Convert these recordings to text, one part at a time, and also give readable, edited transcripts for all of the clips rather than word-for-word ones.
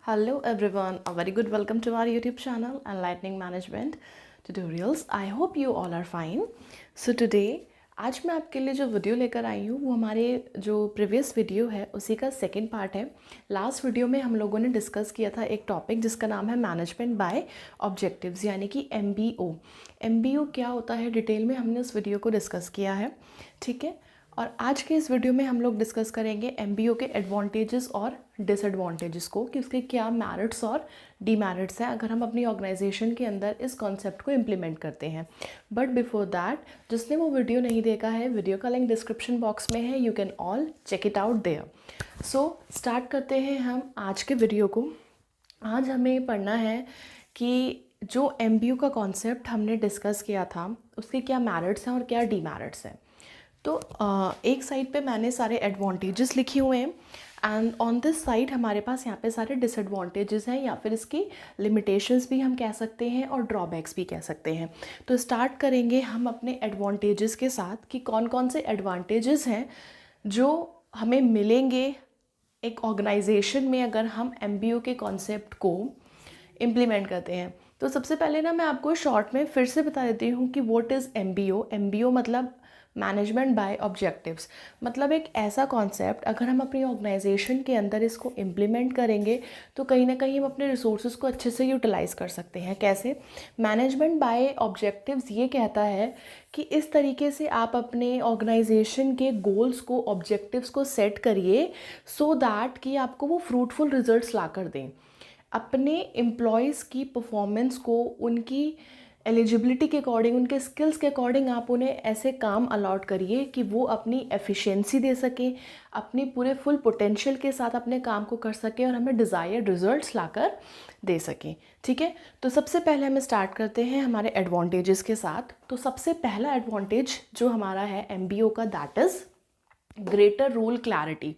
Hello everyone, a very good welcome to our YouTube channel Enlightening Management Tutorials. I hope you all are fine. So today आज मैं आपके लिए जो video लेकर आई हूँ वो हमारे जो प्रीवियस वीडियो है उसी का सेकंड पार्ट है। लास्ट वीडियो में हम लोगों ने डिस्कस किया था एक टॉपिक जिसका नाम है मैनेजमेंट बाय ऑब्जेक्टिव्स यानी कि MBO। MBO क्या होता है डिटेल में हमने उस वीडियो को डिस्कस किया है, ठीक है। और आज के इस वीडियो में हम लोग डिस्कस करेंगे MBO के एडवांटेजेस और डिसएडवांटेजेस को कि उसके क्या मेरिट्स और डीमेरिट्स हैं अगर हम अपनी ऑर्गेनाइजेशन के अंदर इस कॉन्सेप्ट को इम्प्लीमेंट करते हैं। बट बिफोर दैट, जिसने वो वीडियो नहीं देखा है, वीडियो का लिंक डिस्क्रिप्शन बॉक्स में है, you can all check it out there. So start करते हैं हम आज के वीडियो को। आज हमें पढ़ना है कि जो MBO का कॉन्सेप्ट हमने डिस्कस किया था उसके क्या मेरिट्स हैं और क्या डीमेरिट्स हैं। तो एक साइड पे मैंने सारे एडवांटेजेस लिखे हुए हैं एंड ऑन दिस साइड हमारे पास यहाँ पे सारे डिसएडवांटेजेस हैं या फिर इसकी लिमिटेशंस भी हम कह सकते हैं और ड्रॉबैक्स भी कह सकते हैं। तो स्टार्ट करेंगे हम अपने एडवांटेजेस के साथ कि कौन कौन से एडवांटेजेस हैं जो हमें मिलेंगे एक ऑर्गेनाइजेशन में अगर हम MBO के कॉन्सेप्ट को इम्प्लीमेंट करते हैं। तो सबसे पहले ना मैं आपको शॉर्ट में फिर से बता देती हूँ कि व्हाट इज़ MBO। MBO मतलब मैनेजमेंट बाय ऑब्जेक्टिव्स, मतलब एक ऐसा कॉन्सेप्ट अगर हम अपनी ऑर्गेनाइजेशन के अंदर इसको इम्प्लीमेंट करेंगे तो कहीं ना कहीं हम अपने रिसोर्सेज को अच्छे से यूटिलाइज़ कर सकते हैं। कैसे? मैनेजमेंट बाय ऑब्जेक्टिव्स ये कहता है कि इस तरीके से आप अपने ऑर्गेनाइजेशन के गोल्स को, ऑब्जेक्टिव्स को सेट करिए सो दैट कि आपको वो फ्रूटफुल रिजल्ट्स ला कर दें। अपने एम्प्लॉयज़ की परफॉर्मेंस को उनकी एलिजिबिलिटी के अकॉर्डिंग, उनके स्किल्स के अकॉर्डिंग आप उन्हें ऐसे काम अलॉट करिए कि वो अपनी एफिशिएंसी दे सकें, अपनी पूरे फुल पोटेंशियल के साथ अपने काम को कर सकें और हमें डिज़ायर्ड रिजल्ट्स लाकर दे सकें, ठीक है। तो सबसे पहले हम स्टार्ट करते हैं हमारे एडवांटेजेस के साथ। तो सबसे पहला एडवांटेज जो हमारा है MBO का, that is greater rule clarity.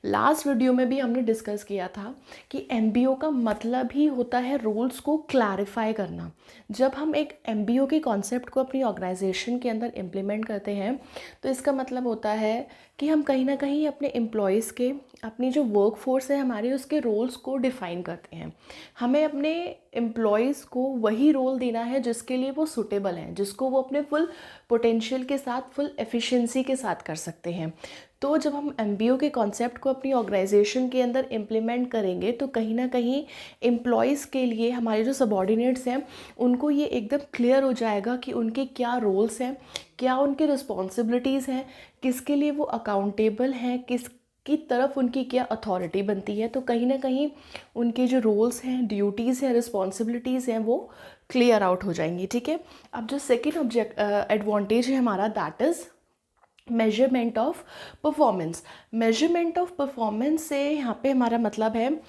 Last video में भी हमने डिस्कस किया था कि MBO का मतलब ही होता है रूल्स को क्लैरिफाई करना। जब हम एक MBO के कॉन्सेप्ट को अपनी ऑर्गेनाइजेशन के अंदर इम्प्लीमेंट करते हैं तो इसका मतलब होता है कि हम कहीं ना कहीं अपने एम्प्लॉयज़ के, अपनी जो वर्क फोर्स है हमारी, उसके रोल्स को डिफ़ाइन करते हैं। हमें अपने एम्प्लॉयज़ को वही रोल देना है जिसके लिए वो सूटेबल हैं, जिसको वो अपने फुल पोटेंशियल के साथ, फुल एफिशिएंसी के साथ कर सकते हैं। तो जब हम MBO के कॉन्सेप्ट को अपनी ऑर्गेनाइजेशन के अंदर इम्प्लीमेंट करेंगे तो कहीं ना कहीं एम्प्लॉयज़ के लिए, हमारे जो सबऑर्डिनेट्स हैं, उनको ये एकदम क्लियर हो जाएगा कि उनके क्या रोल्स हैं, क्या उनकी रिस्पॉन्सिबिलिटीज़ हैं, किसके लिए वो अकाउंटेबल हैं, किसकी तरफ उनकी क्या अथॉरिटी बनती है। तो कहीं ना कहीं उनके जो रोल्स हैं, ड्यूटीज़ हैं, रिस्पॉन्सिबिलिटीज़ हैं, वो क्लियर आउट हो जाएंगी, ठीक है। अब जो सेकेंड एडवांटेज है हमारा, that is measurement of performance. Measurement of performance से यहाँ पे हमारा मतलब है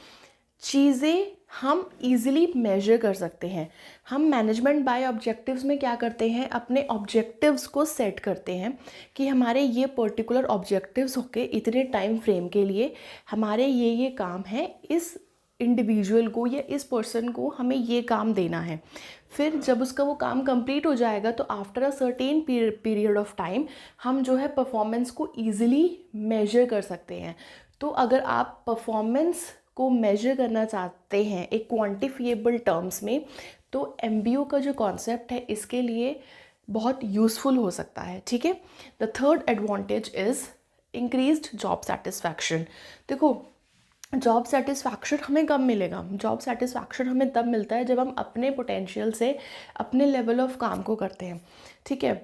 चीज़ें हम इजीली मेजर कर सकते हैं। हम मैनेजमेंट बाय ऑब्जेक्टिव्स में क्या करते हैं, अपने ऑब्जेक्टिव्स को सेट करते हैं कि हमारे ये पर्टिकुलर ऑब्जेक्टिव्स होके इतने टाइम फ्रेम के लिए हमारे ये काम है, इस इंडिविजुअल को या इस पर्सन को हमें ये काम देना है। फिर जब उसका वो काम कंप्लीट हो जाएगा तो after a certain period of time हम जो है परफॉर्मेंस को ईजिली मेजर कर सकते हैं। तो अगर आप परफॉर्मेंस को मेजर करना चाहते हैं एक क्वांटिफिएबल टर्म्स में, तो MBO का जो कॉन्सेप्ट है इसके लिए बहुत यूज़फुल हो सकता है, ठीक है। The third advantage is increased job satisfaction. देखो, जॉब सेटिस्फैक्शन हमें कब मिलेगा? जॉब सेटिस्फैक्शन हमें तब मिलता है जब हम अपने पोटेंशियल से अपने लेवल ऑफ काम को करते हैं, ठीक है।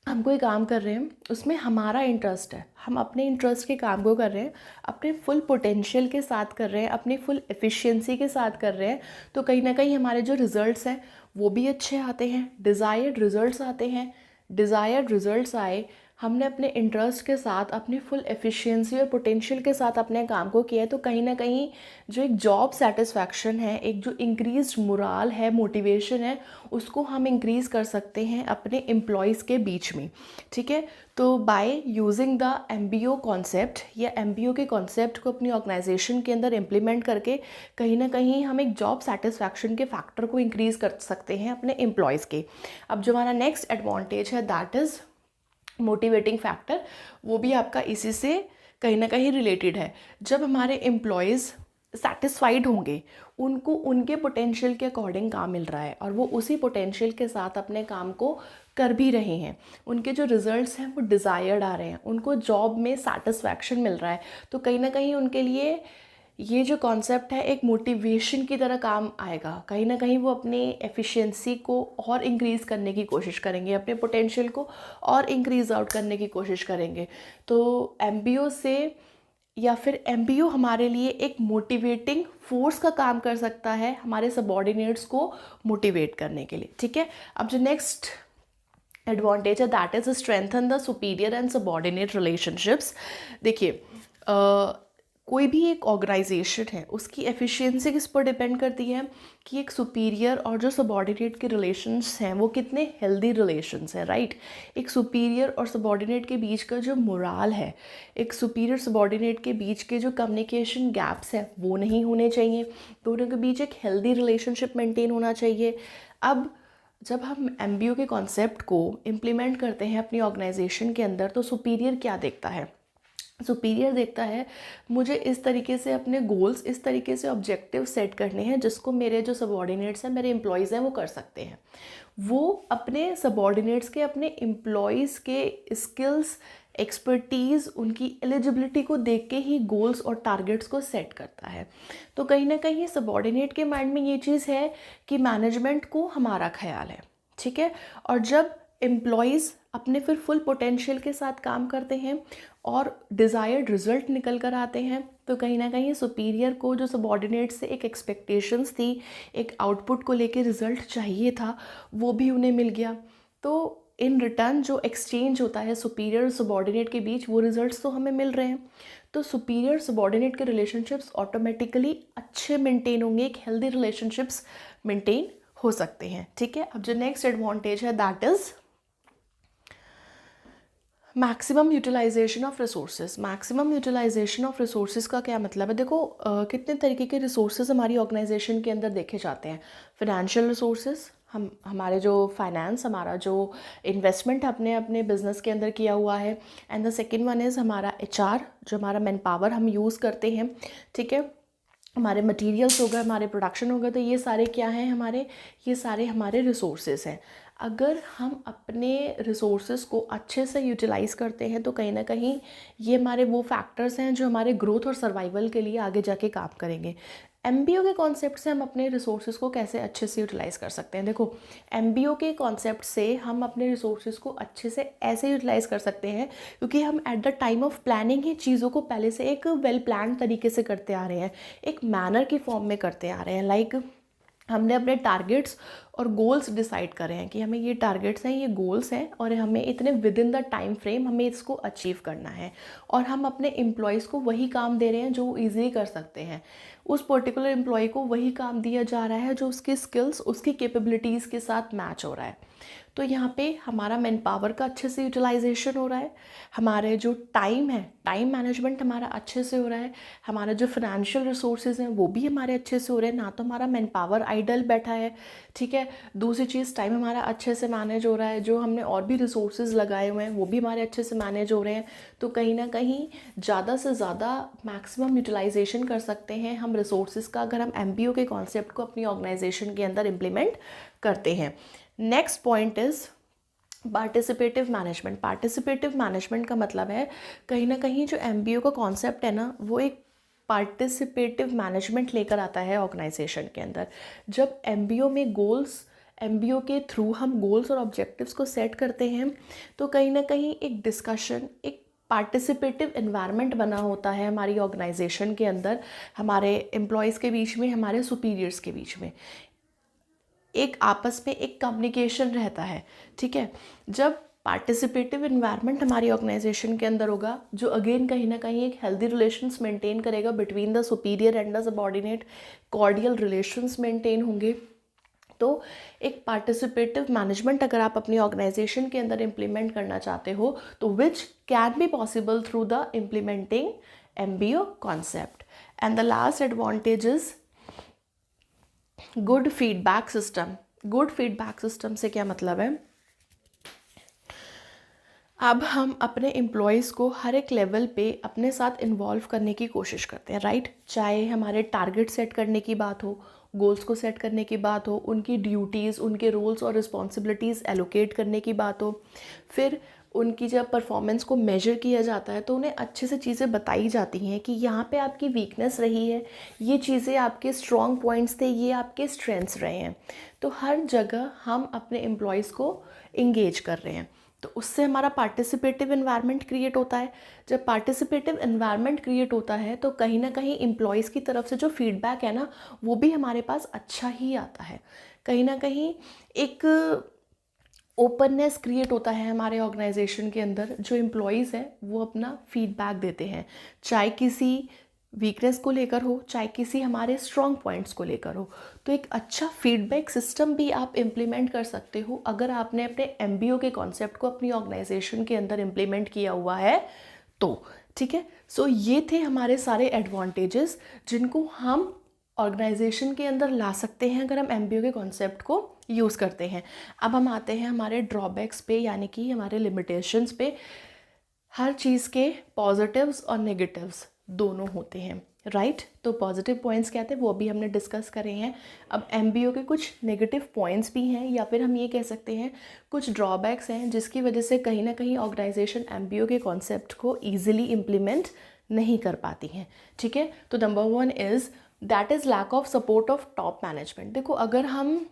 हम कोई काम कर रहे हैं, उसमें हमारा इंटरेस्ट है, हम अपने इंटरेस्ट के काम को कर रहे हैं, अपने फुल पोटेंशियल के साथ कर रहे हैं, अपनी फुल एफिशिएंसी के साथ कर रहे हैं, तो कहीं ना कहीं हमारे जो रिज़ल्ट्स हैं वो भी अच्छे आते हैं, डिज़ायर्ड रिज़ल्ट्स आते हैं। डिज़ायर्ड रिज़ल्ट्स आए, हमने अपने इंटरेस्ट के साथ, अपनी फुल एफिशिएंसी और पोटेंशियल के साथ अपने काम को किया है, तो कहीं ना कहीं जो एक जॉब सेटिस्फैक्शन है, एक जो इंक्रीज्ड मोराल है, मोटिवेशन है, उसको हम इंक्रीज़ कर सकते हैं अपने एम्प्लॉयज़ के बीच में, ठीक है। तो by using the MBO concept या MBO के कॉन्सेप्ट को अपनी ऑर्गेनाइजेशन के अंदर इम्प्लीमेंट करके कहीं ना कहीं हम एक जॉब सेटिस्फैक्शन के फैक्टर को इंक्रीज़ कर सकते हैं अपने एम्प्लॉयज़ के। अब जो हमारा नेक्स्ट एडवांटेज है, दैट इज़ मोटिवेटिंग फैक्टर। वो भी आपका इसी से कहीं ना कहीं रिलेटेड है। जब हमारे एम्प्लॉयज़ सेटिस्फाइड होंगे, उनको उनके पोटेंशियल के अकॉर्डिंग काम मिल रहा है और वो उसी पोटेंशियल के साथ अपने काम को कर भी रहे हैं, उनके जो रिजल्ट्स हैं वो डिज़ायर्ड आ रहे हैं, उनको जॉब में सेटिस्फैक्शन मिल रहा है, तो कहीं ना कहीं उनके लिए ये जो कॉन्सेप्ट है एक मोटिवेशन की तरह काम आएगा। कहीं ना कहीं वो अपने एफिशिएंसी को और इंक्रीज़ करने की कोशिश करेंगे, अपने पोटेंशियल को और इंक्रीज़ आउट करने की कोशिश करेंगे। तो एमबीओ से या फिर एमबीओ हमारे लिए एक मोटिवेटिंग फोर्स का काम कर सकता है हमारे सबॉर्डिनेट्स को मोटिवेट करने के लिए। ठीक है, अब जो नेक्स्ट एडवांटेज है that is strengthen the superior and subordinate relationships. देखिए कोई भी एक ऑर्गेनाइजेशन है उसकी एफिशिएंसी किस पर डिपेंड करती है कि एक सुपीरियर और जो सबॉर्डिनेट के रिलेशंस हैं वो कितने हेल्दी रिलेशंस हैं, राइट। एक सुपीरियर और सबॉर्डिनेट के बीच का जो मोराल है, एक सुपीरियर सबॉर्डिनेट के बीच के जो कम्युनिकेशन गैप्स हैं वो नहीं होने चाहिए, दोनों के बीच एक हेल्दी रिलेशनशिप मेंटेन होना चाहिए। अब जब हम एमबीओ के कॉन्सेप्ट को इम्प्लीमेंट करते हैं अपनी ऑर्गेनाइजेशन के अंदर तो सुपीरियर क्या देखता है, सुपीरियर देखता है मुझे इस तरीके से अपने गोल्स, इस तरीके से ऑब्जेक्टिव सेट करने हैं जिसको मेरे जो सबॉर्डिनेट्स हैं, मेरे एम्प्लॉयज़ हैं वो कर सकते हैं। वो अपने सबॉर्डिनेट्स के, अपने एम्प्लॉयज़ के स्किल्स, एक्सपर्टीज़, उनकी एलिजिबिलिटी को देख के ही गोल्स और टारगेट्स को सेट करता है। तो कहीं ना कहीं सबॉर्डिनेट के माइंड में ये चीज़ है कि मैनेजमेंट को हमारा ख्याल है, ठीक है। और जब एम्प्लॉयज़ अपने फिर फुल पोटेंशियल के साथ काम करते हैं और डिज़ायर्ड रिज़ल्ट निकल कर आते हैं तो कहीं ना कहीं सुपीरियर को जो सबॉर्डिनेट से एक एक्सपेक्टेशंस थी, एक आउटपुट को लेके रिज़ल्ट चाहिए था, वो भी उन्हें मिल गया। तो इन रिटर्न जो एक्सचेंज होता है सुपीरियर और सबॉर्डिनेट के बीच वो रिजल्ट्स तो हमें मिल रहे हैं। तो सुपीरियर सबॉर्डिनेट के रिलेशनशिप्स ऑटोमेटिकली अच्छे मेंटेन होंगे, एक हेल्दी रिलेशनशिप्स मेंटेन हो सकते हैं। ठीक है, अब जो नेक्स्ट एडवांटेज है that is maximum utilization of resources. Maximum utilization of resources का क्या मतलब है? देखो कितने तरीके के रिसोर्सेज हमारी ऑर्गेनाइजेशन के अंदर देखे जाते हैं। फाइनेंशियल रिसोर्सेज, हमारे जो फाइनेंस, हमारा जो इन्वेस्टमेंट अपने अपने बिजनेस के अंदर किया हुआ है। And the second one is हमारा एचआर, जो हमारा मैन पावर हम यूज़ करते हैं। ठीक है, हमारे मटेरियल्स हो गए, हमारे प्रोडक्शन हो गए, तो ये सारे क्या हैं हमारे, ये सारे हमारे रिसोर्सेज हैं। अगर हम अपने रिसोर्सेज को अच्छे से यूटिलाइज़ करते हैं तो कहीं ना कहीं ये हमारे वो फैक्टर्स हैं जो हमारे ग्रोथ और सर्वाइवल के लिए आगे जाके काम करेंगे। एमबीओ के कॉन्सेप्ट से हम अपने रिसोर्सेज को कैसे अच्छे से यूटिलाइज़ कर सकते हैं? देखो, एमबीओ के कॉन्सेप्ट से हम अपने रिसोर्सेज को अच्छे से ऐसे यूटिलाइज़ कर सकते हैं क्योंकि हम at the time of planning ही चीज़ों को पहले से एक वेल प्लान तरीके से करते आ रहे हैं, एक मैनर की फॉर्म में करते आ रहे हैं। लाइक हमने अपने टारगेट्स और गोल्स डिसाइड करे हैं कि हमें ये टारगेट्स हैं, ये गोल्स हैं और हमें इतने with in the time frame हमें इसको अचीव करना है, और हम अपने एम्प्लॉयज़ को वही काम दे रहे हैं जो ईजिली कर सकते हैं। उस पर्टिकुलर एम्प्लॉय को वही काम दिया जा रहा है जो उसकी स्किल्स, उसकी कैपेबिलिटीज़ के साथ मैच हो रहा है। तो यहाँ पे हमारा मैन पावर का अच्छे से यूटिलाइजेशन हो रहा है, हमारे जो टाइम है, टाइम मैनेजमेंट हमारा अच्छे से हो रहा है, हमारा जो फाइनेंशियल रिसोर्सेज हैं वो भी हमारे अच्छे से हो रहे हैं, ना तो हमारा मैन पावर आइडल बैठा है। ठीक है, दूसरी चीज़ टाइम हमारा अच्छे से मैनेज हो रहा है, जो हमने और भी रिसोर्सेज लगाए हुए हैं वो भी हमारे अच्छे से मैनेज हो रहे हैं। तो कहीं ना कहीं ज़्यादा से ज़्यादा मैक्सिमम यूटिलाइजेशन कर सकते हैं हम रिसोर्सेज का अगर हम एमबीओ के कॉन्सेप्ट को अपनी ऑर्गेनाइजेशन के अंदर इम्प्लीमेंट करते हैं। Next point is participative management. Participative management का मतलब है कहीं ना कहीं जो एमबीओ का कॉन्सेप्ट है ना वो एक पार्टिसिपेटिव मैनेजमेंट लेकर आता है ऑर्गेनाइजेशन के अंदर। जब एमबीओ में गोल्स, एमबीओ के थ्रू हम गोल्स और ऑब्जेक्टिव्स को सेट करते हैं तो कहीं ना कहीं एक डिस्कशन, एक पार्टिसिपेटिव एनवायरनमेंट बना होता है हमारी ऑर्गेनाइजेशन के अंदर, हमारे एम्प्लॉयज़ के बीच में, हमारे सुपीरियर्स के बीच में एक आपस में एक कम्युनिकेशन रहता है। ठीक है, जब पार्टिसिपेटिव इन्वायरमेंट हमारी ऑर्गेनाइजेशन के अंदर होगा जो अगेन कहीं ना कहीं एक हेल्दी रिलेशंस मेंटेन करेगा between the superior and the subordinate, cordial relations maintain होंगे। तो एक पार्टिसिपेटिव मैनेजमेंट अगर आप अपनी ऑर्गेनाइजेशन के अंदर इम्प्लीमेंट करना चाहते हो तो which can be possible through the implementing MBO concept. And the last advantage is good feedback system. Good feedback system से क्या मतलब है? अब हम अपने एम्प्लॉयज़ को हर एक लेवल पे अपने साथ इन्वॉल्व करने की कोशिश करते हैं, राइट। चाहे हमारे टारगेट सेट करने की बात हो, गोल्स को सेट करने की बात हो, उनकी ड्यूटीज़, उनके रोल्स और रिस्पॉन्सिबिलिटीज़ एलोकेट करने की बात हो, फिर उनकी जब परफॉर्मेंस को मेजर किया जाता है तो उन्हें अच्छे से चीज़ें बताई जाती हैं कि यहाँ पे आपकी वीकनेस रही है, ये चीज़ें आपके स्ट्रॉन्ग पॉइंट्स थे, ये आपके स्ट्रेंथ्स रहे हैं। तो हर जगह हम अपने एम्प्लॉयज़ को इंगेज कर रहे हैं, तो उससे हमारा पार्टिसिपेटिव इन्वायरमेंट क्रिएट होता है। जब पार्टिसिपेटिव इन्वायरमेंट क्रिएट होता है तो कहीं ना कहीं एम्प्लॉयज़ की तरफ से जो फीडबैक है ना, वो भी हमारे पास अच्छा ही आता है। कहीं ना कहीं एक ओपननेस क्रिएट होता है हमारे ऑर्गेनाइजेशन के अंदर। जो एम्प्लॉयज़ हैं वो अपना फीडबैक देते हैं, चाहे किसी वीकनेस को लेकर हो, चाहे किसी हमारे स्ट्रॉन्ग पॉइंट्स को लेकर हो। तो एक अच्छा फीडबैक सिस्टम भी आप इम्प्लीमेंट कर सकते हो अगर आपने अपने एमबीओ के कॉन्सेप्ट को अपनी ऑर्गेनाइजेशन के अंदर इम्प्लीमेंट किया हुआ है तो। ठीक है, सो ये थे हमारे सारे एडवांटेजेस जिनको हम ऑर्गेनाइजेशन के अंदर ला सकते हैं अगर हम एमबीओ के कॉन्सेप्ट को यूज़ करते हैं। अब हम आते हैं हमारे ड्रॉबैक्स पे, यानी कि हमारे लिमिटेशंस पे। हर चीज़ के पॉजिटिव्स और नेगेटिव्स दोनों होते हैं, राइट। तो पॉजिटिव पॉइंट्स क्या थे वो भी हमने डिस्कस करे हैं। अब एमबीओ के कुछ नेगेटिव पॉइंट्स भी हैं, या फिर हम ये कह सकते हैं कुछ ड्रॉबैक्स हैं जिसकी वजह से कहीं ना कहीं ऑर्गेनाइजेशन एमबीओ के कॉन्सेप्ट को ईजिली इम्प्लीमेंट नहीं कर पाती हैं। ठीक है, तो number 1 is that is lack of support of top management. देखो, अगर हम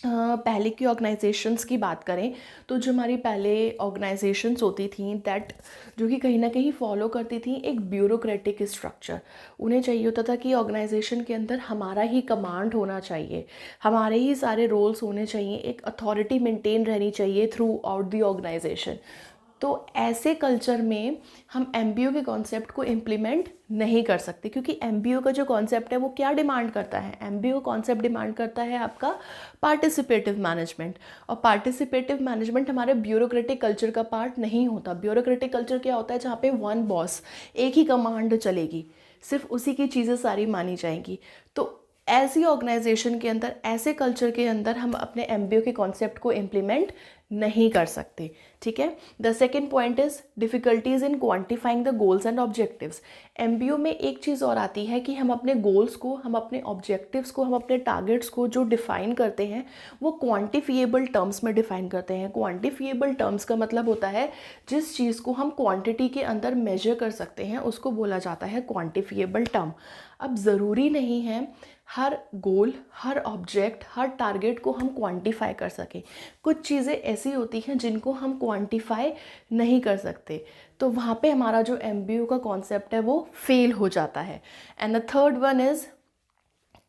पहले की ऑर्गेनाइजेशंस की बात करें तो जो हमारी पहले ऑर्गेनाइजेशंस होती थी दैट जो कि कहीं ना कहीं फॉलो करती थी एक ब्यूरोक्रेटिक स्ट्रक्चर। उन्हें चाहिए होता था कि ऑर्गेनाइजेशन के अंदर हमारा ही कमांड होना चाहिए, हमारे ही सारे रोल्स होने चाहिए, एक अथॉरिटी मेंटेन रहनी चाहिए थ्रू आउट द ऑर्गेनाइजेशन। तो ऐसे कल्चर में हम एमबीओ के कॉन्सेप्ट को इम्प्लीमेंट नहीं कर सकते, क्योंकि एमबीओ का जो कॉन्सेप्ट है वो क्या डिमांड करता है। एमबीओ कॉन्सेप्ट डिमांड करता है आपका पार्टिसिपेटिव मैनेजमेंट, और पार्टिसिपेटिव मैनेजमेंट हमारे ब्यूरोक्रेटिक कल्चर का पार्ट नहीं होता। ब्यूरोक्रेटिक कल्चर क्या होता है, जहाँ पे वन बॉस, एक ही कमांड चलेगी, सिर्फ उसी की चीज़ें सारी मानी जाएंगी। तो ऐसी ऑर्गेनाइजेशन के अंदर, ऐसे कल्चर के अंदर हम अपने एमबीओ के कॉन्सेप्ट को इम्प्लीमेंट नहीं कर सकते। ठीक है, the second point is difficulties in quantifying the goals and objectives. MBO में एक चीज़ और आती है कि हम अपने गोल्स को, हम अपने ऑब्जेक्टिव्स को, हम अपने टारगेट्स को जो डिफाइन करते हैं वो क्वांटिफिएबल टर्म्स में डिफाइन करते हैं। क्वांटिफिएबल टर्म्स का मतलब होता है जिस चीज़ को हम क्वांटिटी के अंदर मेजर कर सकते हैं उसको बोला जाता है क्वांटिफिएबल टर्म। अब ज़रूरी नहीं है हर गोल, हर ऑब्जेक्ट, हर टारगेट को हम क्वांटिफाई कर सकें। कुछ चीज़ें ऐसी होती हैं जिनको हम क्वांटिफाई नहीं कर सकते, तो वहाँ पे हमारा जो एमबीओ का कॉन्सेप्ट है वो फेल हो जाता है। And the third one is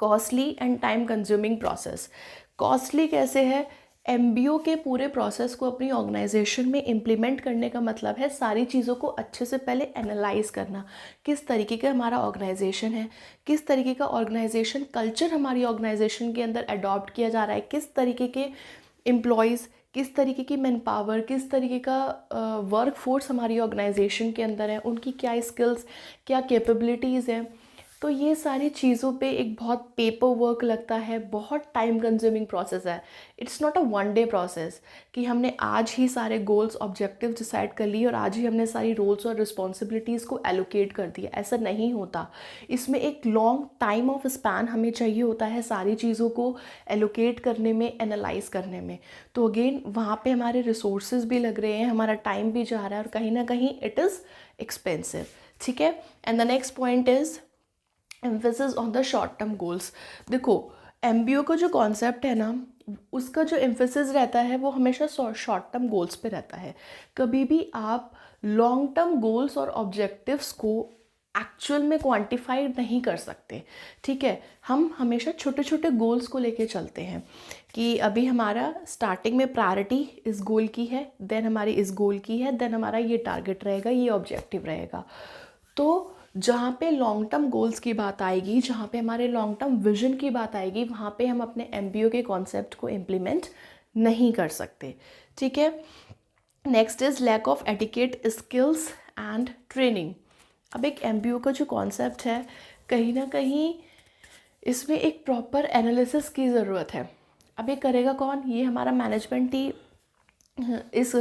costly and time consuming process. Costly कैसे है, एमबीओ के पूरे प्रोसेस को अपनी ऑर्गेनाइजेशन में इम्प्लीमेंट करने का मतलब है सारी चीज़ों को अच्छे से पहले एनालाइज करना। किस तरीके का हमारा ऑर्गेनाइजेशन है, किस तरीके का ऑर्गेनाइजेशन कल्चर हमारी ऑर्गेनाइजेशन के अंदर अडॉप्ट किया जा रहा है, किस तरीके के एम्प्लॉयज़, किस तरीके की मैन पावर, किस तरीके का वर्क फोर्स हमारी ऑर्गेनाइजेशन के अंदर है, उनकी क्या स्किल्स, क्या कैपेबिलिटीज़ हैं। तो ये सारी चीज़ों पे एक बहुत पेपर वर्क लगता है, बहुत टाइम कंज्यूमिंग प्रोसेस है। It's not a one day process कि हमने आज ही सारे गोल्स, ऑब्जेक्टिव डिसाइड कर लिए और आज ही हमने सारी रोल्स और रिस्पॉन्सिबिलिटीज़ को एलोकेट कर दिया। ऐसा नहीं होता, इसमें एक लॉन्ग टाइम ऑफ स्पैन हमें चाहिए होता है सारी चीज़ों को एलोकेट करने में, एनालाइज करने में। तो अगेन वहाँ पे हमारे रिसोर्सेज भी लग रहे हैं, हमारा टाइम भी जा रहा है और कहीं ना कहीं इट इज़ एक्सपेंसिव। ठीक है, and the next point is emphasis on the short term goals. देखो, एमबीओ का जो कॉन्सेप्ट है ना, उसका जो एम्फेसिस रहता है वो हमेशा शॉर्ट टर्म गोल्स पे रहता है। कभी भी आप लॉन्ग टर्म गोल्स और ऑब्जेक्टिव्स को एक्चुअल में क्वांटिफाई नहीं कर सकते। ठीक है, हम हमेशा छोटे छोटे गोल्स को लेके चलते हैं कि अभी हमारा स्टार्टिंग में प्रायोरिटी इस गोल की है, देन हमारी इस गोल की है, देन हमारा ये टारगेट रहेगा, ये ऑब्जेक्टिव रहेगा। तो जहाँ पे लॉन्ग टर्म गोल्स की बात आएगी, जहाँ पे हमारे लॉन्ग टर्म विजन की बात आएगी, वहाँ पे हम अपने एमबीओ के कॉन्सेप्ट को इम्प्लीमेंट नहीं कर सकते। ठीक है, next is lack of adequate skills and training. अब एक एमबीओ का जो कॉन्सेप्ट है, कहीं ना कहीं इसमें एक प्रॉपर एनालिसिस की ज़रूरत है। अब ये करेगा कौन, ये हमारा मैनेजमेंट ही इस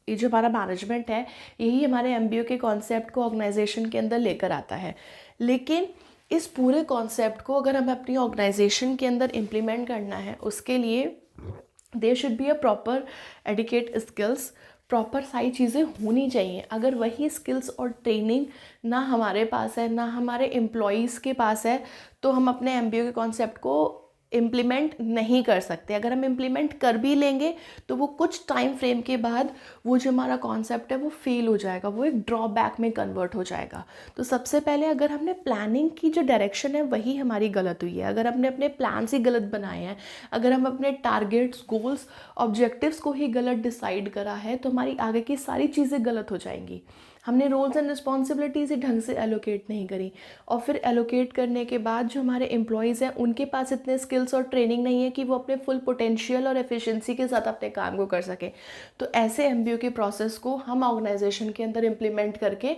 ये जो हमारा मैनेजमेंट है यही हमारे एमबीओ के कॉन्सेप्ट को ऑर्गेनाइजेशन के अंदर लेकर आता है। लेकिन इस पूरे कॉन्सेप्ट को अगर हमें अपनी ऑर्गेनाइजेशन के अंदर इम्प्लीमेंट करना है, उसके लिए there should be a proper adequate skills, proper सारी चीज़ें होनी चाहिए। अगर वही स्किल्स और ट्रेनिंग ना हमारे पास है, ना हमारे एम्प्लॉयज़ के पास है, तो हम अपने एमबीओ के कॉन्सेप्ट को इम्प्लीमेंट नहीं कर सकते। अगर हम इम्प्लीमेंट कर भी लेंगे तो वो कुछ टाइम फ्रेम के बाद वो जो हमारा कॉन्सेप्ट है वो फेल हो जाएगा, वो एक ड्रॉबैक में कन्वर्ट हो जाएगा। तो सबसे पहले अगर हमने प्लानिंग की जो डायरेक्शन है वही हमारी गलत हुई है, अगर हमने अपने प्लान्स ही गलत बनाए हैं, अगर हम अपने टारगेट्स, गोल्स, ऑब्जेक्टिव्स को ही गलत डिसाइड करा है, तो हमारी आगे की सारी चीज़ें गलत हो जाएंगी। हमने रोल्स एंड रिस्पॉन्सिबिलिटीज़ ही ढंग से एलोकेट नहीं करी, और फिर एलोकेट करने के बाद जो हमारे एम्प्लॉयज़ हैं उनके पास इतने स्किल्स और ट्रेनिंग नहीं है कि वो अपने फुल पोटेंशियल और एफिशिएंसी के साथ अपने काम को कर सकें। तो ऐसे एमबीओ के प्रोसेस को हम ऑर्गेनाइजेशन के अंदर इम्प्लीमेंट करके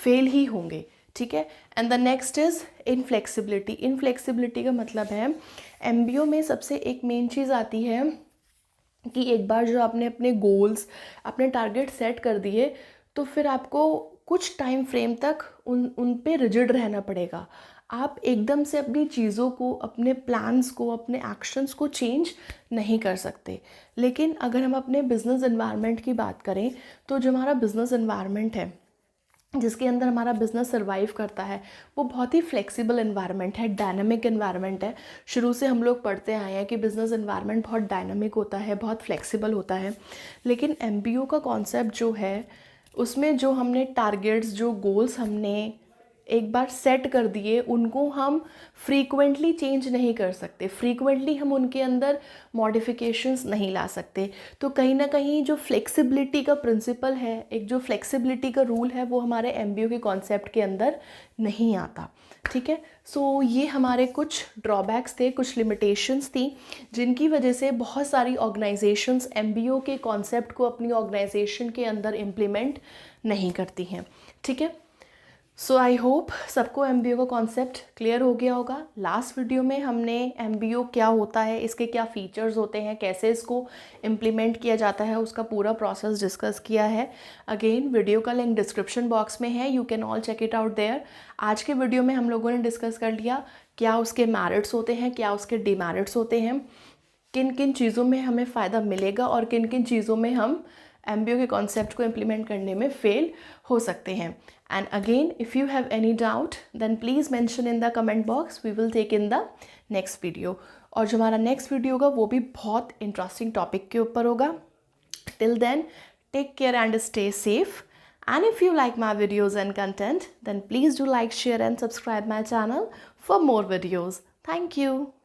फेल ही होंगे। ठीक है। And the next is inflexibility. Inflexibility का मतलब है एमबीओ में सबसे एक मेन चीज़ आती है कि एक बार जो आपने अपने गोल्स, अपने टारगेट सेट कर दिए, तो फिर आपको कुछ टाइम फ्रेम तक उन पे रिजिड रहना पड़ेगा। आप एकदम से अपनी चीज़ों को, अपने प्लान्स को, अपने एक्शंस को चेंज नहीं कर सकते। लेकिन अगर हम अपने बिजनेस एनवायरनमेंट की बात करें, तो जो हमारा बिजनेस एनवायरनमेंट है जिसके अंदर हमारा बिज़नेस सर्वाइव करता है, वो बहुत ही फ्लेक्सिबल एनवायरनमेंट है, डायनामिक एनवायरनमेंट है। शुरू से हम लोग पढ़ते आए हैं कि बिज़नेस एनवायरनमेंट बहुत डायनामिक होता है, बहुत फ्लेक्सिबल होता है। लेकिन एमबीओ का कॉन्सेप्ट जो है उसमें जो हमने टारगेट्स, जो गोल्स हमने एक बार सेट कर दिए, उनको हम फ्रीक्वेंटली चेंज नहीं कर सकते, फ्रीक्वेंटली हम उनके अंदर मॉडिफिकेशंस नहीं ला सकते। तो कहीं ना कहीं जो फ्लेक्सिबिलिटी का प्रिंसिपल है, एक जो फ्लेक्सिबिलिटी का रूल है, वो हमारे एमबीओ के कॉन्सेप्ट के अंदर नहीं आता। ठीक है। सो ये हमारे कुछ ड्रॉबैक्स थे, कुछ लिमिटेशंस थी, जिनकी वजह से बहुत सारी ऑर्गेनाइजेशंस एमबीओ के कॉन्सेप्ट को अपनी ऑर्गेनाइजेशन के अंदर इम्प्लीमेंट नहीं करती हैं। ठीक है। सो आई होप सबको एमबीओ का कॉन्सेप्ट क्लियर हो गया होगा। लास्ट वीडियो में हमने एमबीओ क्या होता है, इसके क्या फीचर्स होते हैं, कैसे इसको इम्प्लीमेंट किया जाता है, उसका पूरा प्रोसेस डिस्कस किया है। अगेन वीडियो का लिंक डिस्क्रिप्शन बॉक्स में है, you can all check it out there. आज के वीडियो में हम लोगों ने डिस्कस कर लिया क्या उसके मेरिट्स होते हैं, क्या उसके डिमेरिट्स होते हैं, किन किन चीज़ों में हमें फ़ायदा मिलेगा और किन किन चीज़ों में हम एमबीओ के कॉन्सेप्ट को इम्प्लीमेंट करने में फेल हो सकते हैं। And again if you have any doubt then please mention in the comment box, we will take in the next video. और जो हमारा नेक्स्ट वीडियो होगा वो भी बहुत इंटरेस्टिंग टॉपिक के ऊपर होगा। Till then take care and stay safe. And if you like my videos and content, then please do like, share and subscribe my channel for more videos. Thank you.